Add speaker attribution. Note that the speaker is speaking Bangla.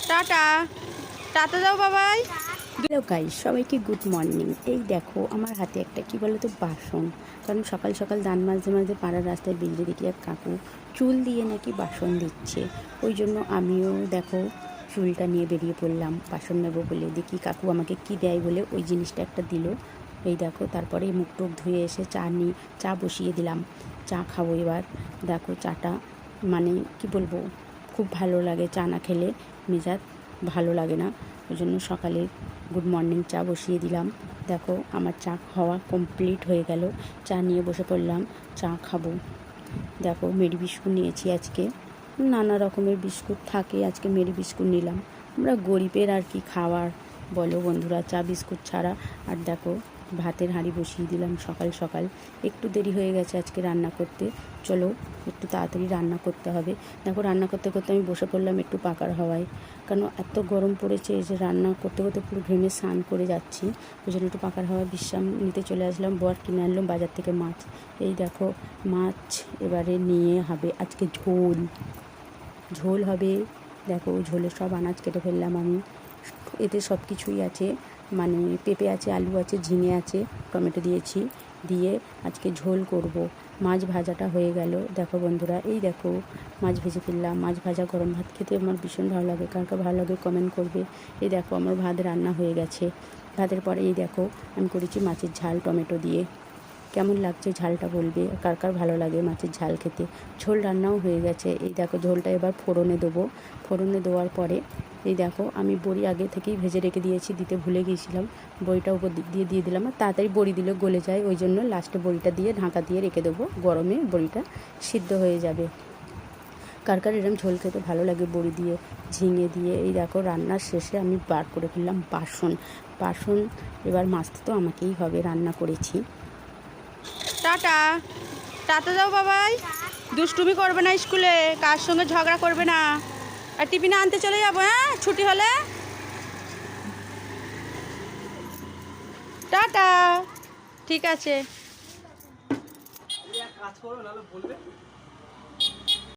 Speaker 1: টাটা টাটা যাও বাবাই।
Speaker 2: হ্যালো গাইস, সবাইকে গুড মর্নিং। এই দেখো আমার হাতে একটা কী বলো তো বাসন। কারণ সকাল সকাল দান মাঝে মাঝে পাড়ার রাস্তায় বেরিয়ে দেখি এক কাকু চুল দিয়ে নাকি বাসন দিচ্ছে। ওই জন্য আমিও দেখো চুলটা নিয়ে বেরিয়ে পড়লাম বাসন নেবো বলে। দেখি কাকু আমাকে কি দেয় বলে ওই জিনিসটা একটা দিল। এই দেখো তারপরে মুখ টুক ধুয়ে এসে চা বসিয়ে দিলাম। চা খাবো এবার। দেখো চাটা মানে কি বলবো, খুব ভালো লাগে। চা না খেলে মেজাজ ভালো লাগে না। ওই জন্য সকালে গুড মর্নিং চা বসিয়ে দিলাম। দেখো আমার চা খাওয়া কমপ্লিট হয়ে গেল। চা নিয়ে বসে পড়লাম, চা খাবো। দেখো মেরি বিস্কুট নিয়েছি আজকে। নানা রকমের বিস্কুট থাকে, আজকে মেরি বিস্কুট নিলাম। আমরা গরিবের আর কি খাওয়ার বলো বন্ধুরা, চা বিস্কুট ছাড়া। আর দেখো ভাতের হাঁড়ি বসিয়ে দিলাম সকাল সকাল। একটু দেরি হয়ে গেছে আজকে রান্না করতে। চলো একটু তাড়াতাড়ি রান্না করতে হবে। দেখো রান্না করতে করতে আমি বসে পড়লাম একটু পাকার হাওয়ায়। কারণ এত গরম পড়েছে যে রান্না করতে করতে পুরো ঘেমে স্নান করে যাচ্ছি। ওই জন্য একটু পাকার হাওয়ায় বিশ্রাম নিতে চলে আসলাম। বর কিনে আনলাম বাজার থেকে মাছ। এই দেখো মাছ এবারে নিয়ে হবে আজকে ঝোল হবে। দেখো ঝোলের সব আনাজ কেটে ফেললাম আমি। এতে সব কিছুই আছে, মানে পেঁপে আছে, আলু আছে, ঝিঙে আছে, টমেটো দিয়েছি। দিয়ে আজকে ঝোল করব। মাছ ভাজাটা হয়ে গেল। দেখো বন্ধুরা, এই দেখো মাছ ভেজে ফেললাম। মাছ ভাজা গরম ভাত খেতে আমার ভীষণ ভালো লাগে। কার কার ভালো লাগে কমেন্ট করবে। এই দেখো আমার ভাত রান্না হয়ে গেছে। ভাতের পরে এই দেখো আমি করেছি মাছের ঝাল টমেটো দিয়ে। কেমন লাগছে ঝালটা বলবে, কার কার ভালো লাগে মাছের ঝাল খেতে। ঝোল রান্নাও হয়ে গেছে। এই দেখো ঝোলটা এবার ফোড়নে দেবো। ফোড়নে দেওয়ার পরে এই দেখো আমি বড়ি আগে থেকেই ভেজে রেখে দিয়েছি, দিতে ভুলে গিয়েছিলাম। বড়িটা উপর দিয়ে দিলাম। আর তাড়াতাড়ি বড়ি দিলে গলে যায়, ওই জন্য লাস্টে বড়িটা দিয়ে ঢাকা দিয়ে রেখে দেবো। গরমে বড়িটা সিদ্ধ হয়ে যাবে। কার কার এরকম ঝোল খেতে ভালো লাগে বড়ি দিয়ে, ঝিঙে দিয়ে। এই দেখো রান্নার শেষে আমি বার করে ফেললাম বাসন। এবার মাজতে তো আমাকেই হবে, রান্না করেছি।
Speaker 1: টাটা টাটা যাও বাবাই। দুষ্টুমি করবে না স্কুলে, কার সঙ্গে ঝগড়া করবে না। আর টিফিনে আনতে চলে যাবো, হ্যাঁ ছুটি হলে। টাটা, ঠিক আছে।